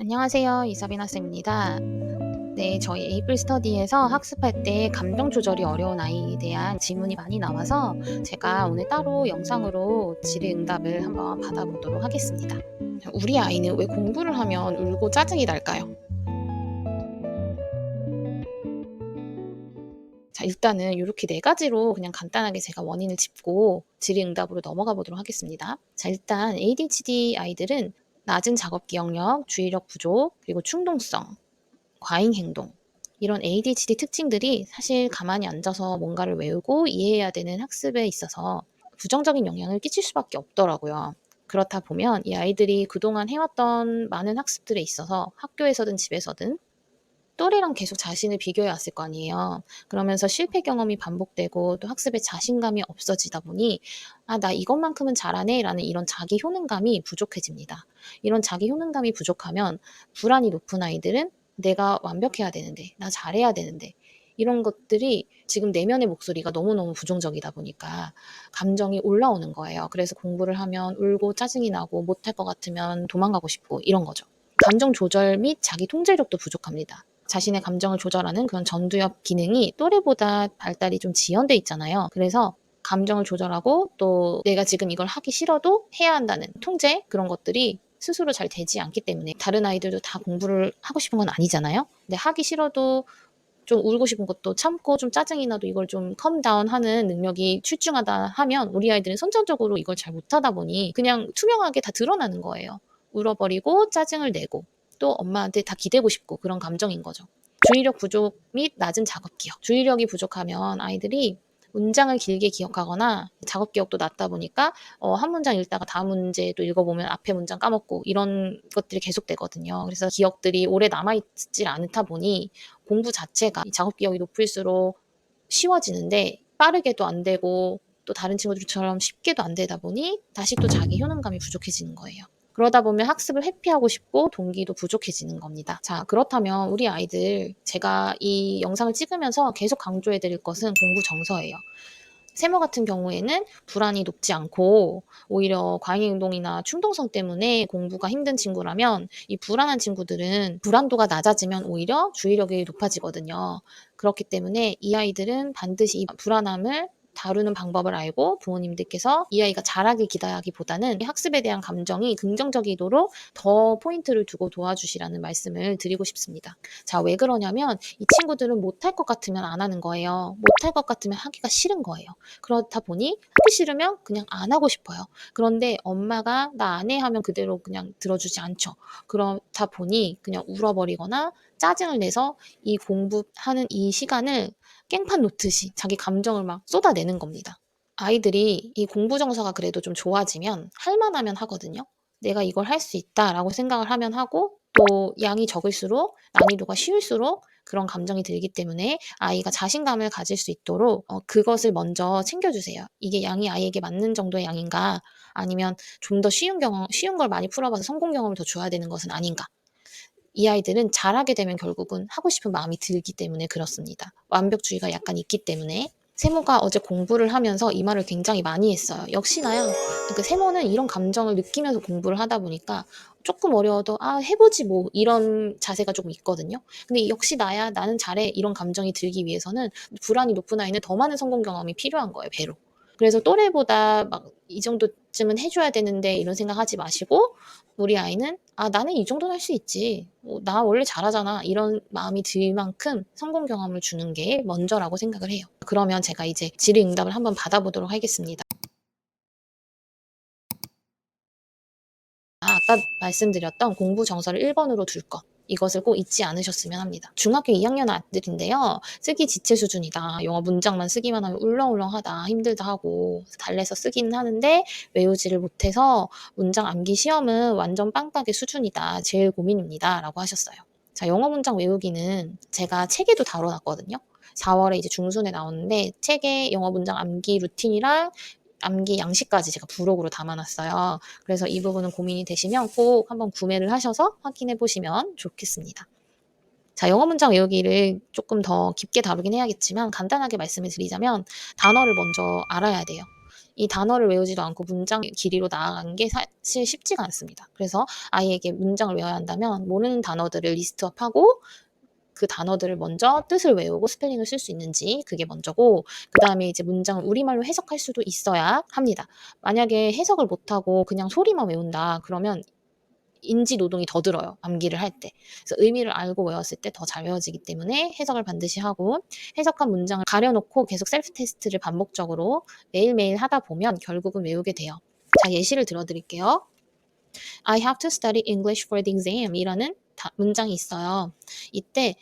안녕하세요. 이사비나 쌤입니다. 네, 저희 에이플 스터디에서 학습할 때 감정 조절이 어려운 아이에 대한 질문이 많이 나와서 제가 오늘 따로 영상으로 질의응답을 한번 받아보도록 하겠습니다. 우리 아이는 왜 공부를 하면 울고 짜증이 날까요? 자, 일단은 이렇게 네 가지로 그냥 간단하게 제가 원인을 짚고 질의응답으로 넘어가 보도록 하겠습니다. 자, 일단 ADHD 아이들은 낮은 작업 기억력, 주의력 부족, 그리고 충동성, 과잉 행동, 이런 ADHD 특징들이 사실 가만히 앉아서 뭔가를 외우고 이해해야 되는 학습에 있어서 부정적인 영향을 끼칠 수밖에 없더라고요. 그렇다 보면 이 아이들이 그동안 해왔던 많은 학습들에 있어서 학교에서든 집에서든 또래랑 계속 자신을 비교해 왔을 거 아니에요. 그러면서 실패 경험이 반복되고 또 학습에 자신감이 없어지다 보니 '아 나 이것만큼은 잘하네.'라는 이런 자기 효능감이 부족해집니다. 이런 자기 효능감이 부족하면 불안이 높은 아이들은 '내가 완벽해야 되는데. 나 잘해야 되는데.' 이런 것들이 지금 내면의 목소리가 너무너무 부정적이다 보니까 감정이 올라오는 거예요. 그래서 공부를 하면 울고 짜증이 나고 못할 것 같으면 도망가고 싶고 이런 거죠. 감정 조절 및 자기 통제력도 부족합니다. 자신의 감정을 조절하는 그런 전두엽 기능이 또래보다 발달이 좀 지연돼 있잖아요. 그래서 감정을 조절하고 또 내가 지금 이걸 하기 싫어도 해야 한다는 통제, 그런 것들이 스스로 잘 되지 않기 때문에, 다른 아이들도 다 공부를 하고 싶은 건 아니잖아요. 근데 하기 싫어도 좀 울고 싶은 것도 참고 좀 짜증이 나도 이걸 좀 컴다운 하는 능력이 출중하다 하면 우리 아이들은 선천적으로 이걸 잘 못하다 보니 그냥 투명하게 다 드러나는 거예요. 울어버리고 짜증을 내고 또 엄마한테 다 기대고 싶고, 그런 감정인 거죠. 주의력 부족 및 낮은 작업 기억. 주의력이 부족하면 아이들이 문장을 길게 기억하거나 작업 기억도 낮다 보니까 한 문장 읽다가 다음 문제도 읽어보면 앞에 문장 까먹고 이런 것들이 계속되거든요. 그래서 기억들이 오래 남아있질 않다 보니 공부 자체가 작업 기억이 높을수록 쉬워지는데 빠르게도 안 되고 또 다른 친구들처럼 쉽게도 안 되다 보니 다시 또 자기 효능감이 부족해지는 거예요. 그러다 보면 학습을 회피하고 싶고 동기도 부족해지는 겁니다. 자, 그렇다면 우리 아이들, 제가 이 영상을 찍으면서 계속 강조해 드릴 것은 공부 정서예요. 세모 같은 경우에는 불안이 높지 않고 오히려 과잉행동이나 충동성 때문에 공부가 힘든 친구라면, 이 불안한 친구들은 불안도가 낮아지면 오히려 주의력이 높아지거든요. 그렇기 때문에 이 아이들은 반드시 이 불안함을 다루는 방법을 알고 부모님들께서 이 아이가 잘하길 기대하기보다는 학습에 대한 감정이 긍정적이도록 더 포인트를 두고 도와주시라는 말씀을 드리고 싶습니다. 자, 왜 그러냐면 이 친구들은 못할 것 같으면 안 하는 거예요. 못할 것 같으면 하기가 싫은 거예요. 그렇다 보니 하기 싫으면 그냥 안 하고 싶어요. 그런데 엄마가 "나 안 해." 하면 그대로 그냥 들어주지 않죠. 그렇다 보니 그냥 울어버리거나 짜증을 내서 이 공부하는 이 시간을 깽판 놓듯이 자기 감정을 막 쏟아내는 겁니다. 아이들이 이 공부 정서가 그래도 좀 좋아지면 할 만하면 하거든요. '내가 이걸 할 수 있다.'라고 생각을 하면 하고, 또 양이 적을수록 난이도가 쉬울수록 그런 감정이 들기 때문에 아이가 자신감을 가질 수 있도록 그것을 먼저 챙겨주세요. 이게 양이 아이에게 맞는 정도의 양인가, 아니면 좀 더 쉬운 걸 많이 풀어봐서 성공 경험을 더 줘야 되는 것은 아닌가. 이 아이들은 잘하게 되면 결국은 하고 싶은 마음이 들기 때문에 그렇습니다. 완벽주의가 약간 있기 때문에. 세모가 어제 공부를 하면서 이 말을 굉장히 많이 했어요. 역시나요. 그러니까 세모는 이런 감정을 느끼면서 공부를 하다 보니까 조금 어려워도 '아 해보지 뭐.' 이런 자세가 조금 있거든요. 근데 역시 나야, 나는 잘해, 이런 감정이 들기 위해서는 불안이 높은 아이는 더 많은 성공 경험이 필요한 거예요, 배로. 그래서 또래보다 막 '이 정도쯤은 해 줘야 되는데.' 이런 생각하지 마시고, 우리 아이는 '아 나는 이 정도는 할 수 있지. 나 원래 잘하잖아.' 이런 마음이 들 만큼 성공 경험을 주는 게 먼저라고 생각을 해요. 그러면 제가 이제 질의응답을 한번 받아보도록 하겠습니다. 아까 말씀드렸던 공부 정서를 1번으로 둘 것, 이것을 꼭 잊지 않으셨으면 합니다. 중학교 2학년 아들인데요. 쓰기 지체 수준이다. 영어 문장만 쓰기만 하면 울렁울렁하다. 힘들다 하고 달래서 쓰기는 하는데 외우지를 못해서 문장 암기 시험은 완전 빵딱의 수준이다. 제일 고민입니다. 라고 하셨어요. 자, 영어 문장 외우기는 제가 책에도 다뤄놨거든요. 4월에 이제 중순에 나오는데 책에 영어 문장 암기 루틴이랑 암기 양식까지 제가 부록으로 담아놨어요. 그래서 이 부분은 고민이 되시면 꼭 한번 구매를 하셔서 확인해 보시면 좋겠습니다. 자, 영어 문장 외우기를 조금 더 깊게 다루긴 해야겠지만 간단하게 말씀을 드리자면 단어를 먼저 알아야 돼요. 이 단어를 외우지도 않고 문장 길이로 나아가는 게 사실 쉽지가 않습니다. 그래서 아이에게 문장을 외워야 한다면 모르는 단어들을 리스트업하고 그 단어들을 먼저 뜻을 외우고 스펠링을 쓸 수 있는지 그게 먼저고, 그다음에 이제 문장을 우리말로 해석할 수도 있어야 합니다. 만약에 해석을 못하고 그냥 소리만 외운다 그러면 인지 노동이 더 들어요, 암기를 할 때. 그래서 의미를 알고 외웠을 때 더 잘 외워지기 때문에 해석을 반드시 하고, 해석한 문장을 가려놓고 계속 셀프 테스트를 반복적으로 매일매일 하다 보면 결국은 외우게 돼요. 자, 예시를 들어드릴게요. I have to study English for the exam 이라는 문장이 있어요. 이때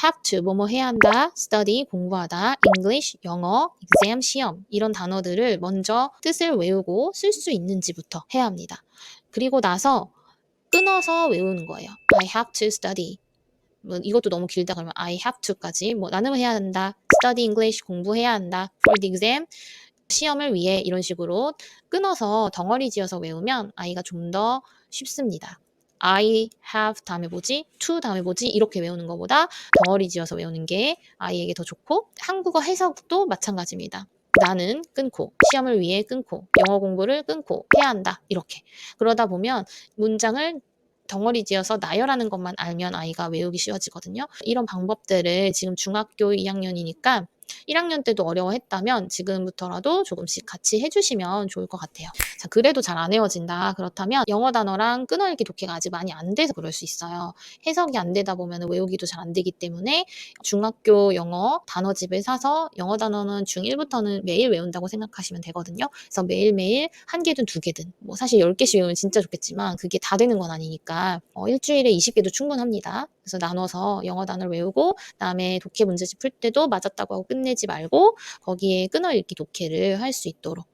have to 뭐뭐 해야 한다, study 공부하다, English 영어, exam 시험 이런 단어들을 먼저 뜻을 외우고 쓸 수 있는지부터 해야 합니다. 그리고 나서 끊어서 외우는 거예요. I have to study. 뭐 이것도 너무 길다 그러면 I have to까지, 뭐 나는 해야 한다, study English 공부해야 한다, for the exam 시험을 위해, 이런 식으로 끊어서 덩어리 지어서 외우면 아이가 좀 더 쉽습니다. I have 다음에 뭐지? to 다음에 뭐지? 이렇게 외우는 것보다 덩어리 지어서 외우는 게 아이에게 더 좋고, 한국어 해석도 마찬가지입니다. 나는 끊고, 시험을 위해 끊고, 영어 공부를 끊고 해야 한다. 이렇게. 그러다 보면 문장을 덩어리 지어서 나열하는 것만 알면 아이가 외우기 쉬워지거든요. 이런 방법들을 지금 중학교 2학년이니까 1학년 때도 어려워했다면 지금부터라도 조금씩 같이 해주시면 좋을 것 같아요. 자, 그래도 잘 안 외워진다. 그렇다면 영어 단어랑 끊어읽기 독해가 아직 많이 안 돼서 그럴 수 있어요. 해석이 안 되다 보면 외우기도 잘 안 되기 때문에 중학교 영어 단어집을 사서 영어 단어는 중1부터는 매일 외운다고 생각하시면 되거든요. 그래서 매일매일 한 개든 두 개든, 뭐 사실 10개씩 외우면 진짜 좋겠지만 그게 다 되는 건 아니니까 일주일에 20개도 충분합니다. 그래서 나눠서 영어 단어를 외우고, 그다음에 독해 문제집 풀 때도 맞았다고 하고 끝내지 말고 거기에 끊어읽기 독해를 할 수 있도록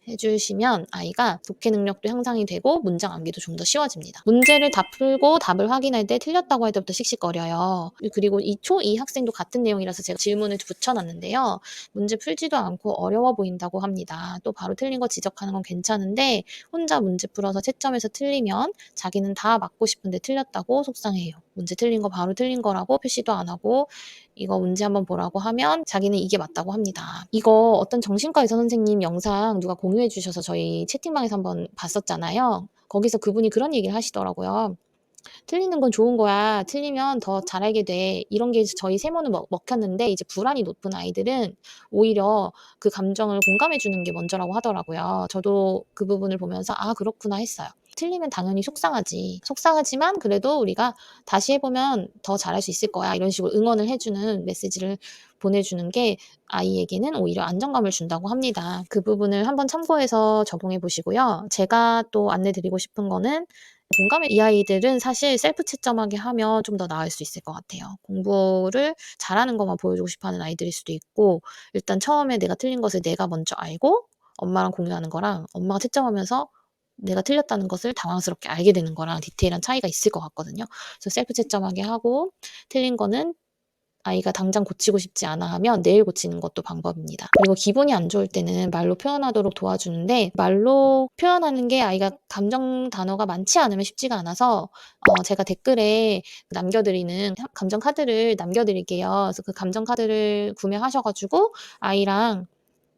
해주시면 아이가 독해 능력도 향상이 되고 문장 암기도 좀 더 쉬워집니다. 문제를 다 풀고 답을 확인할 때 틀렸다고 할 때부터 씩씩거려요. 그리고 이 초2 학생도 같은 내용이라서 제가 질문을 붙여놨는데요. 문제 풀지도 않고 어려워 보인다고 합니다. 또 바로 틀린 거 지적하는 건 괜찮은데 혼자 문제 풀어서 채점에서 틀리면 자기는 다 맞고 싶은데 틀렸다고 속상해요. 문제 틀린 거 바로 틀린 거라고 표시도 안 하고 이거 문제 한번 보라고 하면 자기는 이게 맞다고 합니다. 이거 어떤 정신과 의사 선생님 영상 누가 공유해 주셔서 저희 채팅방에서 한번 봤었잖아요. 거기서 그분이 그런 얘기를 하시더라고요. 틀리는 건 좋은 거야. 틀리면 더 잘 알게 돼. 이런 게 저희 세모는 먹혔는데 이제 불안이 높은 아이들은 오히려 그 감정을 공감해 주는 게 먼저라고 하더라고요. 저도 그 부분을 보면서 아, 그렇구나 했어요. 틀리면 당연히 속상하지. 속상하지만 그래도 우리가 다시 해보면 더 잘할 수 있을 거야. 이런 식으로 응원을 해주는 메시지를 보내주는 게 아이에게는 오히려 안정감을 준다고 합니다. 그 부분을 한번 참고해서 적용해 보시고요. 제가 또 안내드리고 싶은 거는, 공감의 이 아이들은 사실 셀프 채점하게 하면 좀 더 나을 수 있을 것 같아요. 공부를 잘하는 것만 보여주고 싶어하는 아이들일 수도 있고, 일단 처음에 내가 틀린 것을 내가 먼저 알고 엄마랑 공유하는 거랑 엄마가 채점하면서 내가 틀렸다는 것을 당황스럽게 알게 되는 거랑 디테일한 차이가 있을 것 같거든요. 그래서 셀프 채점하게 하고 틀린 거는 아이가 당장 고치고 싶지 않아 하면 내일 고치는 것도 방법입니다. 그리고 기분이 안 좋을 때는 말로 표현하도록 도와주는데, 말로 표현하는 게 아이가 감정 단어가 많지 않으면 쉽지가 않아서 제가 댓글에 남겨드리는 감정 카드를 남겨드릴게요. 그래서 그 감정 카드를 구매하셔가지고 아이랑,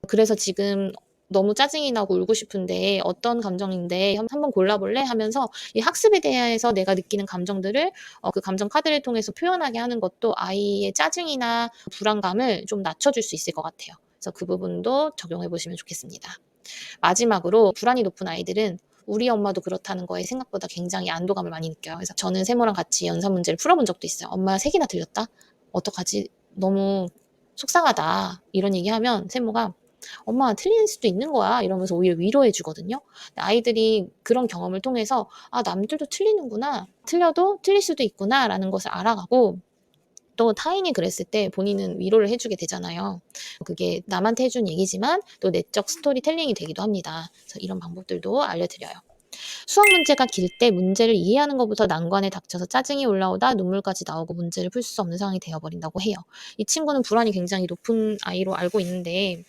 그래서 지금 너무 짜증이 나고 울고 싶은데 어떤 감정인데 한번 골라볼래? 하면서 이 학습에 대해서 내가 느끼는 감정들을 그 감정 카드를 통해서 표현하게 하는 것도 아이의 짜증이나 불안감을 좀 낮춰줄 수 있을 것 같아요. 그래서 그 부분도 적용해 보시면 좋겠습니다. 마지막으로, 불안이 높은 아이들은 우리 엄마도 그렇다는 거에 생각보다 굉장히 안도감을 많이 느껴요. 그래서 저는 세모랑 같이 연산 문제를 풀어본 적도 있어요. 엄마 3개나 틀렸다? 어떡하지? 너무 속상하다. 이런 얘기하면 세모가 엄마 틀릴 수도 있는 거야 이러면서 오히려 위로해 주거든요. 아이들이 그런 경험을 통해서 아, 남들도 틀리는구나, 틀려도 틀릴 수도 있구나 라는 것을 알아가고, 또 타인이 그랬을 때 본인은 위로를 해주게 되잖아요. 그게 남한테 해준 얘기지만 또 내적 스토리텔링이 되기도 합니다. 그래서 이런 방법들도 알려드려요. 수학 문제가 길 때 문제를 이해하는 것부터 난관에 닥쳐서 짜증이 올라오다 눈물까지 나오고 문제를 풀 수 없는 상황이 되어버린다고 해요. 이 친구는 불안이 굉장히 높은 아이로 알고 있는데,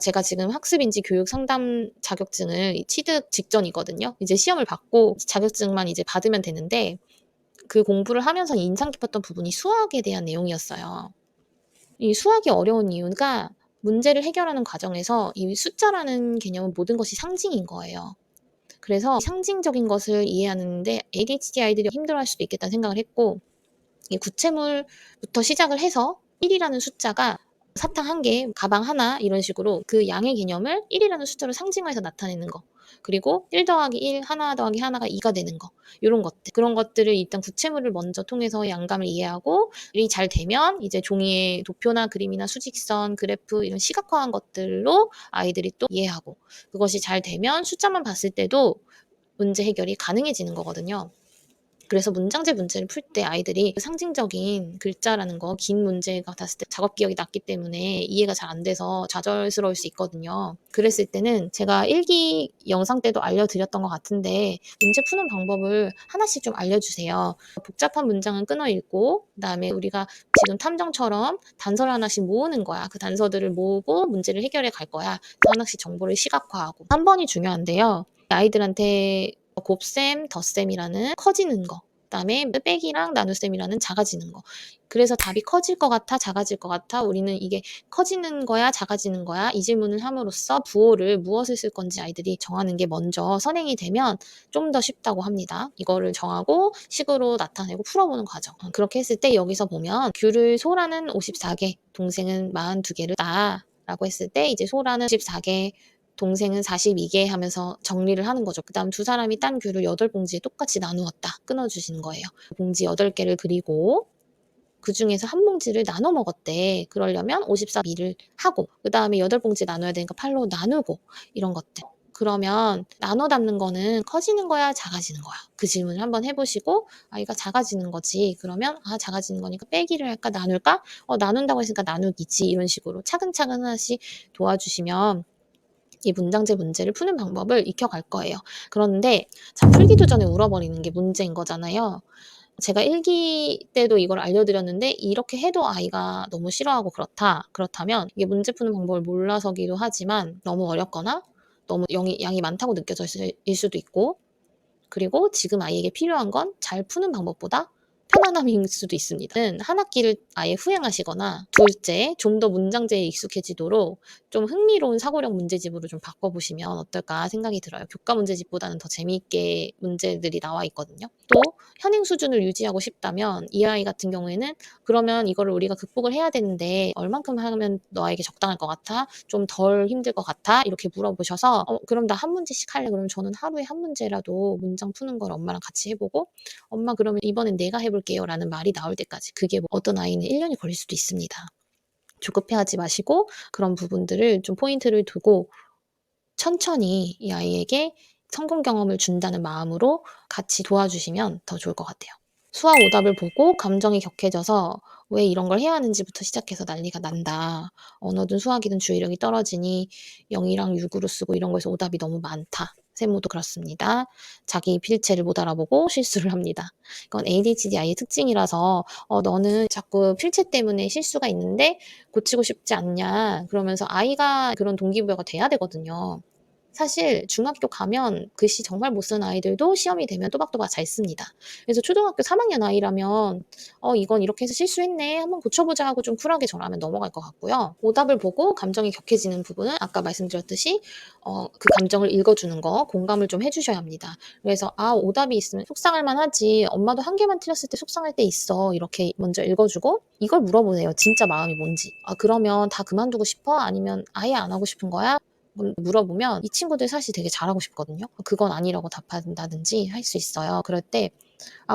제가 지금 학습인지 교육 상담 자격증을 취득 직전이거든요. 이제 시험을 받고 자격증만 이제 받으면 되는데, 그 공부를 하면서 인상 깊었던 부분이 수학에 대한 내용이었어요. 이 수학이 어려운 이유가 문제를 해결하는 과정에서 이 숫자라는 개념은 모든 것이 상징인 거예요. 그래서 상징적인 것을 이해하는 데 ADHD 아이들이 힘들어할 수도 있겠다는 생각을 했고, 이 구체물부터 시작을 해서 1이라는 숫자가 사탕 1개, 가방 하나 이런 식으로 그 양의 개념을 1이라는 숫자로 상징화해서 나타내는 거. 그리고 1 더하기 1, 하나 더하기 하나가 2가 되는 거. 요런 것들. 그런 것들을 일단 구체물을 먼저 통해서 양감을 이해하고, 이 잘 되면 이제 종이에 도표나 그림이나 수직선, 그래프 이런 시각화한 것들로 아이들이 또 이해하고, 그것이 잘 되면 숫자만 봤을 때도 문제 해결이 가능해지는 거거든요. 그래서 문장제 문제를 풀 때 아이들이 상징적인 글자라는 거, 긴 문제 같았을 때 작업 기억이 낮기 때문에 이해가 잘 안 돼서 좌절스러울 수 있거든요. 그랬을 때는 제가 일기 영상 때도 알려드렸던 것 같은데, 문제 푸는 방법을 하나씩 좀 알려주세요. 복잡한 문장은 끊어 읽고, 그다음에 우리가 지금 탐정처럼 단서를 하나씩 모으는 거야. 그 단서들을 모으고 문제를 해결해 갈 거야. 하나씩 정보를 시각화하고. 3번이 중요한데요. 아이들한테 곱셈, 덧셈이라는 커지는 거, 그다음에 빼기랑 나눗셈이라는 작아지는 거. 그래서 답이 커질 것 같아, 작아질 것 같아. 우리는 이게 커지는 거야, 작아지는 거야. 이 질문을 함으로써 부호를 무엇을 쓸 건지 아이들이 정하는 게 먼저 선행이 되면 좀 더 쉽다고 합니다. 이거를 정하고 식으로 나타내고 풀어보는 과정. 그렇게 했을 때 여기서 보면 귤을 소라는 54개, 동생은 42개를 따 라고 했을 때 이제 소라는 54개, 동생은 42개 하면서 정리를 하는 거죠. 그다음 두 사람이 딴 귤을 8봉지에 똑같이 나누었다. 끊어주시는 거예요. 봉지 8개를 그리고 그중에서 한 봉지를 나눠 먹었대. 그러려면 54미를 하고, 그다음에 8봉지 나눠야 되니까 8로 나누고, 이런 것들. 그러면 나눠 담는 거는 커지는 거야, 작아지는 거야? 그 질문을 한번 해보시고, 아이가 작아지는 거지. 그러면 작아지는 거니까 빼기를 할까, 나눌까? 나눈다고 했으니까 나누기지. 이런 식으로 차근차근 하나씩 도와주시면 이 문장제 문제를 푸는 방법을 익혀갈 거예요. 그런데 풀기도 전에 울어버리는 게 문제인 거잖아요. 제가 일기 때도 이걸 알려드렸는데 이렇게 해도 아이가 너무 싫어하고 그렇다면 이게 문제 푸는 방법을 몰라서기도 하지만 너무 어렵거나 너무 양이 많다고 느껴질 수도 있고, 그리고 지금 아이에게 필요한 건 잘 푸는 방법보다 편안함일 수도 있습니다. 한 학기를 아예 후행하시거나, 둘째, 좀 더 문장제에 익숙해지도록 좀 흥미로운 사고력 문제집으로 좀 바꿔보시면 어떨까 생각이 들어요. 교과 문제집보다는 더 재미있게 문제들이 나와 있거든요. 또 현행 수준을 유지하고 싶다면 이 아이 같은 경우에는 그러면 이거를 우리가 극복을 해야 되는데 얼만큼 하면 너에게 적당할 것 같아? 좀 덜 힘들 것 같아? 이렇게 물어보셔서 그럼 나 한 문제씩 할래. 그러면 저는 하루에 한 문제라도 문장 푸는 걸 엄마랑 같이 해보고, 엄마 그러면 이번엔 내가 해볼게요 라는 말이 나올 때까지, 그게 어떤 아이는 1년이 걸릴 수도 있습니다. 조급해하지 마시고 그런 부분들을 좀 포인트를 두고 천천히 이 아이에게 성공 경험을 준다는 마음으로 같이 도와주시면 더 좋을 것 같아요. 수학 오답을 보고 감정이 격해져서 왜 이런 걸 해야 하는지부터 시작해서 난리가 난다. 언어든 수학이든 주의력이 떨어지니 0이랑 6으로 쓰고 이런 거에서 오답이 너무 많다. 세모도 그렇습니다. 자기 필체를 못 알아보고 실수를 합니다. 이건 ADHD 아이의 특징이라서 너는 자꾸 필체 때문에 실수가 있는데 고치고 싶지 않냐, 그러면서 아이가 그런 동기부여가 돼야 되거든요. 사실 중학교 가면 글씨 정말 못 쓰는 아이들도 시험이 되면 또박또박 잘 씁니다. 그래서 초등학교 3학년 아이라면 이건 이렇게 해서 실수했네, 한번 고쳐보자 하고 좀 쿨하게 전하면 넘어갈 것 같고요. 오답을 보고 감정이 격해지는 부분은 아까 말씀드렸듯이 그 감정을 읽어주는 거, 공감을 좀 해주셔야 합니다. 그래서 오답이 있으면 속상할 만하지, 엄마도 한 개만 틀렸을 때 속상할 때 있어, 이렇게 먼저 읽어주고 이걸 물어보세요. 진짜 마음이 뭔지. 그러면 다 그만두고 싶어? 아니면 아예 안 하고 싶은 거야? 물어보면 이 친구들 사실 되게 잘하고 싶거든요. 그건 아니라고 답한다든지 할 수 있어요. 그럴 때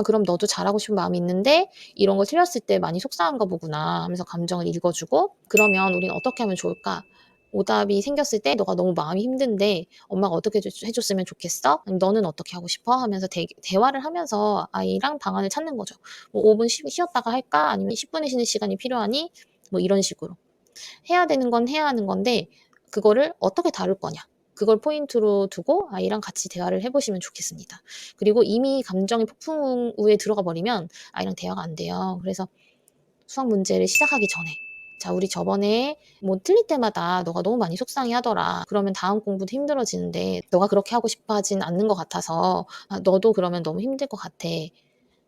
그럼 너도 잘하고 싶은 마음이 있는데 이런 거 틀렸을 때 많이 속상한가 보구나 하면서 감정을 읽어주고, 그러면 우리는 어떻게 하면 좋을까? 오답이 생겼을 때 너가 너무 마음이 힘든데 엄마가 어떻게 해줬으면 좋겠어? 너는 어떻게 하고 싶어? 하면서 대화를 하면서 아이랑 방안을 찾는 거죠. 뭐 5분 쉬었다가 할까? 아니면 10분의 쉬는 시간이 필요하니? 뭐 이런 식으로. 해야 되는 건 해야 하는 건데 그거를 어떻게 다룰 거냐, 그걸 포인트로 두고 아이랑 같이 대화를 해보시면 좋겠습니다. 그리고 이미 감정의 폭풍우에 들어가 버리면 아이랑 대화가 안 돼요. 그래서 수학 문제를 시작하기 전에, 자 우리 저번에 뭐 틀릴 때마다 너가 너무 많이 속상해하더라. 그러면 다음 공부도 힘들어지는데 너가 그렇게 하고 싶어 하진 않는 것 같아서 너도 그러면 너무 힘들 것 같아.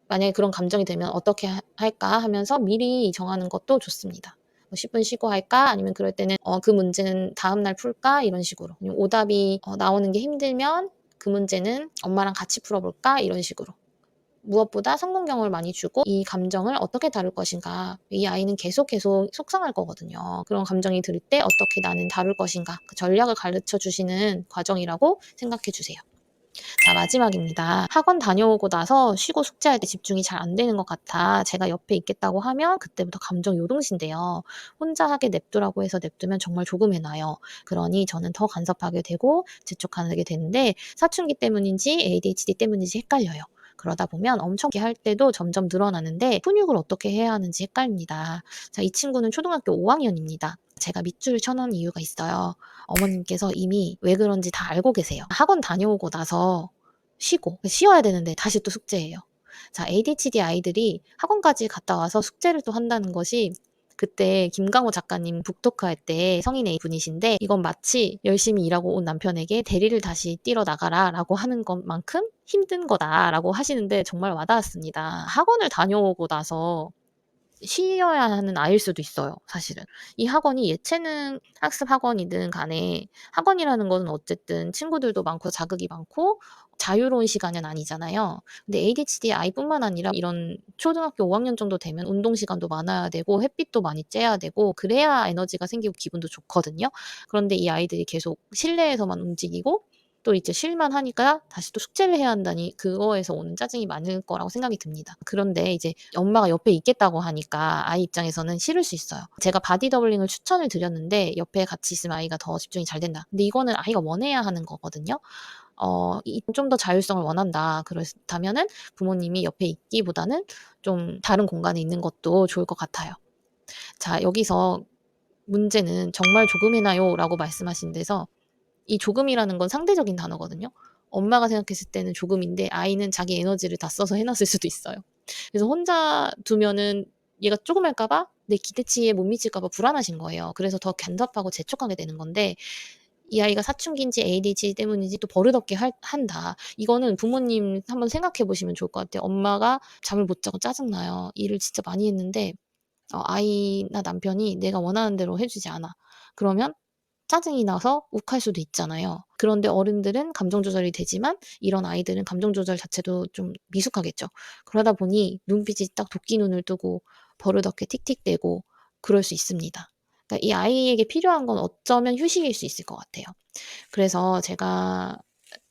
만약에 그런 감정이 되면 어떻게 할까 하면서 미리 정하는 것도 좋습니다. 10분 쉬고 할까? 아니면 그럴 때는 그 문제는 다음 날 풀까? 이런 식으로. 아니면 오답이 나오는 게 힘들면 그 문제는 엄마랑 같이 풀어볼까? 이런 식으로. 무엇보다 성공 경험을 많이 주고 이 감정을 어떻게 다룰 것인가. 이 아이는 계속 속상할 거거든요. 그런 감정이 들 때 어떻게 나는 다룰 것인가. 그 전략을 가르쳐 주시는 과정이라고 생각해 주세요. 자, 마지막입니다. 학원 다녀오고 나서 쉬고 숙제할 때 집중이 잘 안 되는 것 같아. 제가 옆에 있겠다고 하면 그때부터 감정 요동친대요. 혼자 하게 냅두라고 해서 냅두면 정말 조금해놔요. 그러니 저는 더 간섭하게 되고 재촉하게 되는데 사춘기 때문인지 ADHD 때문인지 헷갈려요. 그러다 보면 엄청 할 때도 점점 늘어나는데 훈육을 어떻게 해야 하는지 헷갈립니다. 자, 이 친구는 초등학교 5학년입니다. 제가 밑줄을 쳐놓은 이유가 있어요. 어머님께서 이미 왜 그런지 다 알고 계세요. 학원 다녀오고 나서 쉬어야 되는데 다시 또 숙제예요. 자, ADHD 아이들이 학원까지 갔다 와서 숙제를 또 한다는 것이 그때 김강호 작가님 북토크 할 때 성인 A분이신데 이건 마치 열심히 일하고 온 남편에게 대리를 다시 뛰러 나가라라고 하는 것만큼 힘든 거다라고 하시는데 정말 와닿았습니다. 학원을 다녀오고 나서 쉬어야 하는 아이일 수도 있어요, 사실은. 이 학원이 예체능 학습 학원이든 간에 학원이라는 거는 어쨌든 친구들도 많고 자극이 많고 자유로운 시간은 아니잖아요. 근데 ADHD 아이뿐만 아니라 이런 초등학교 5학년 정도 되면 운동 시간도 많아야 되고 햇빛도 많이 쬐야 되고 그래야 에너지가 생기고 기분도 좋거든요. 그런데 이 아이들이 계속 실내에서만 움직이고 또 이제 쉴만 하니까 다시 또 숙제를 해야 한다니 그거에서 오는 짜증이 많을 거라고 생각이 듭니다. 그런데 이제 엄마가 옆에 있겠다고 하니까 아이 입장에서는 싫을 수 있어요. 제가 바디 더블링을 추천을 드렸는데 옆에 같이 있으면 아이가 더 집중이 잘 된다. 근데 이거는 아이가 원해야 하는 거거든요. 좀 더 자율성을 원한다. 그렇다면은 부모님이 옆에 있기보다는 좀 다른 공간에 있는 것도 좋을 것 같아요. 자, 여기서 문제는 "정말 조금이나요?"라고 말씀하신 데서 이 조금이라는 건 상대적인 단어거든요. 엄마가 생각했을 때는 조금인데 아이는 자기 에너지를 다 써서 해 놨을 수도 있어요. 그래서 혼자 두면은 얘가 조금할까 봐 내 기대치에 못 미칠까 봐 불안하신 거예요. 그래서 더 간섭하고 재촉하게 되는 건데 이 아이가 사춘기인지 ADHD 때문인지 또 버릇없게 한다. 이거는 부모님 한번 생각해 보시면 좋을 것 같아요. 엄마가 잠을 못 자고 짜증나요. 일을 진짜 많이 했는데 아이나 남편이 내가 원하는 대로 해 주지 않아. 그러면 짜증이 나서 욱할 수도 있잖아요. 그런데 어른들은 감정 조절이 되지만 이런 아이들은 감정 조절 자체도 좀 미숙하겠죠. 그러다 보니 눈빛이 딱 도끼 눈을 뜨고 버릇없게 틱틱대고 그럴 수 있습니다. 그러니까 이 아이에게 필요한 건 어쩌면 휴식일 수 있을 것 같아요. 그래서 제가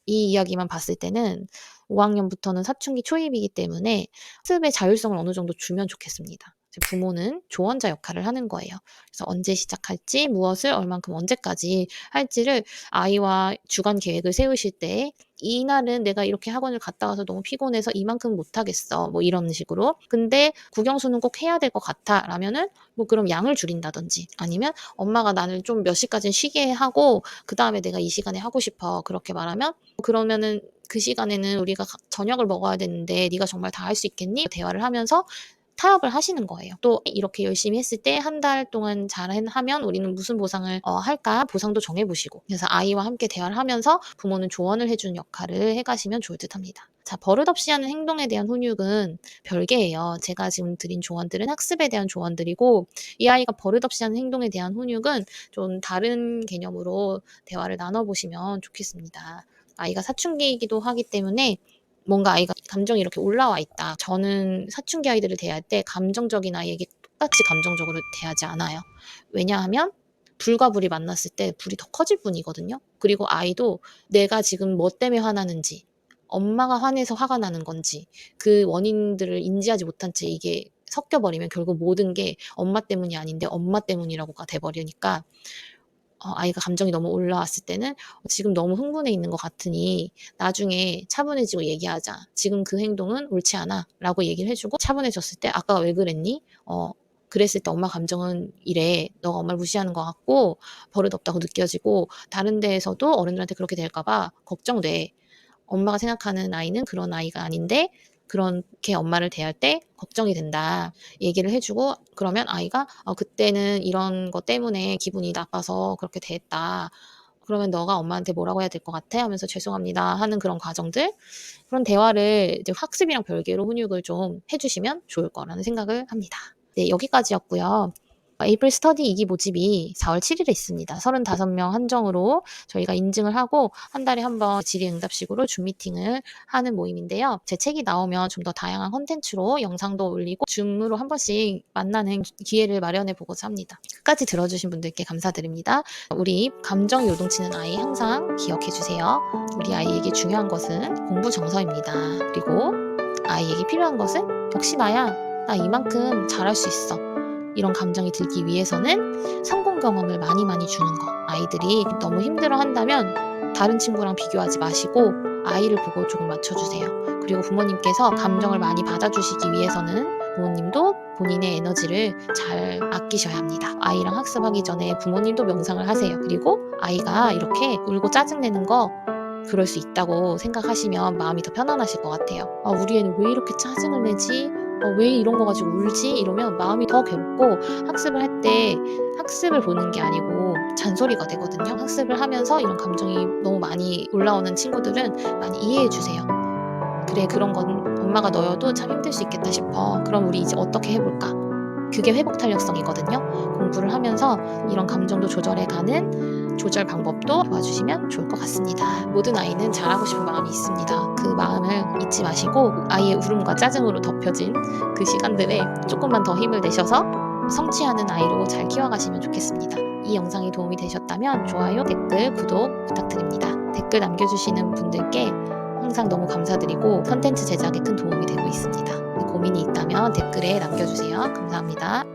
이 이야기만 봤을 때는 5 학년부터는 사춘기 초입이기 때문에 학습의 자율성을 어느 정도 주면 좋겠습니다. 부모는 조언자 역할을 하는 거예요. 그래서 언제 시작할지, 무엇을 얼만큼 언제까지 할지를 아이와 주간 계획을 세우실 때 "이날은 내가 이렇게 학원을 갔다 와서 너무 피곤해서 이만큼은 못 하겠어." 뭐 이런 식으로. "근데 국영수는 꼭 해야 될 것 같아."라면은 뭐 그럼 양을 줄인다든지 아니면 "엄마가 나를 좀 몇 시까지는 쉬게 하고 그다음에 내가 이 시간에 하고 싶어." 그렇게 말하면 그러면은 "그 시간에는 우리가 저녁을 먹어야 되는데 네가 정말 다 할 수 있겠니?" 대화를 하면서 타협을 하시는 거예요. 또 이렇게 열심히 했을 때 한 달 동안 하면 우리는 무슨 보상을 할까 보상도 정해 보시고 그래서 아이와 함께 대화를 하면서 부모는 조언을 해 주는 역할을 해 가시면 좋을 듯합니다. 자, 버릇없이 하는 행동에 대한 훈육은 별개예요. 제가 지금 드린 조언들은 학습에 대한 조언들이고 이 아이가 버릇없이 하는 행동에 대한 훈육은 좀 다른 개념으로 대화를 나눠 보시면 좋겠습니다. 아이가 사춘기이기도 하기 때문에 뭔가 아이가 감정이 이렇게 올라와 있다. 저는 사춘기 아이들을 대할 때 감정적인 아이에게 똑같이 감정적으로 대하지 않아요. 왜냐하면 불과 불이 만났을 때 불이 더 커질 뿐이거든요. 그리고 아이도 내가 지금 뭐 때문에 화나는지, 엄마가 화내서 화가 나는 건지 그 원인들을 인지하지 못한 채 이게 섞여 버리면 결국 모든 게 엄마 때문이 아닌데 엄마 때문이라고가 돼 버리니까 아이가 감정이 너무 올라왔을 때는 "지금 너무 흥분해 있는 것 같으니 나중에 차분해지고 얘기하자. 지금 그 행동은 옳지 않아."라고 얘기를 해 주고 차분해졌을 때 "아까 왜 그랬니? 그랬을 때 엄마 감정은 이래. 너가 엄마를 무시하는 것 같고 버릇없다고 느껴지고 다른 데에서도 어른들한테 그렇게 될까 봐 걱정돼. 엄마가 생각하는 아이는 그런 아이가 아닌데 그렇게 엄마를 대할 때 걱정이 된다." 얘기를 해 주고 그러면 아이가 그때는 이런 것 때문에 기분이 나빠서 그렇게 대했다. 그러면 너가 엄마한테 뭐라고 해야 될 것 같아?" 하면서 "죄송합니다." 하는 그런 과정들 그런 대화를 이제 학습이랑 별개로 훈육을 좀 해 주시면 좋을 거라는 생각을 합니다. 네, 여기까지였고요. 에이플 스터디 2기 모집이 4월 7일에 있습니다. 35명 한정으로 저희가 인증을 하고 한 달에 한 번 질의응답식으로 줌 미팅을 하는 모임인데요. 제 책이 나오면 좀 더 다양한 콘텐츠로 영상도 올리고 줌으로 한 번씩 만나는 기회를 마련해 보고자 합니다. 끝까지 들어주신 분들께 감사드립니다. 우리 감정 요동치는 아이 항상 기억해 주세요. 우리 아이에게 중요한 것은 공부 정서입니다. 그리고 아이에게 필요한 것은 역시 나야, 나 이만큼 잘할 수 있어, 이런 감정이 들기 위해서는 성공 경험을 많이 주는 거. 아이들이 너무 힘들어 한다면 다른 친구랑 비교하지 마시고 아이를 보고 조금 맞춰주세요. 그리고 부모님께서 감정을 많이 받아주시기 위해서는 부모님도 본인의 에너지를 잘 아끼셔야 합니다. 아이랑 학습하기 전에 부모님도 명상을 하세요. 그리고 아이가 이렇게 울고 짜증내는 거 그럴 수 있다고 생각하시면 마음이 더 편안하실 것 같아요. 우리 애는 왜 이렇게 짜증을 내지? 왜 이런 거 가지고 울지? 이러면 마음이 더 괴롭고, 학습을 할 때 학습을 보는 게 아니고 잔소리가 되거든요. 학습을 하면서 이런 감정이 너무 많이 올라오는 친구들은 많이 이해해 주세요. 그래, 그런 건 엄마가 너여도 참 힘들 수 있겠다 싶어. 그럼 우리 이제 어떻게 해볼까? 그게 회복 탄력성이거든요. 공부를 하면서 이런 감정도 조절해가는 조절 방법도 도와주시면 좋을 것 같습니다. 모든 아이는 잘하고 싶은 마음이 있습니다. 그 마음을 잊지 마시고 아이의 울음과 짜증으로 덮여진 그 시간들에 조금만 더 힘을 내셔서 성취하는 아이로 잘 키워가시면 좋겠습니다. 이 영상이 도움이 되셨다면 좋아요, 댓글, 구독 부탁드립니다. 댓글 남겨주시는 분들께 항상 너무 감사드리고 컨텐츠 제작에 큰 도움이 되고 있습니다. 고민이 있다면 댓글에 남겨주세요. 감사합니다.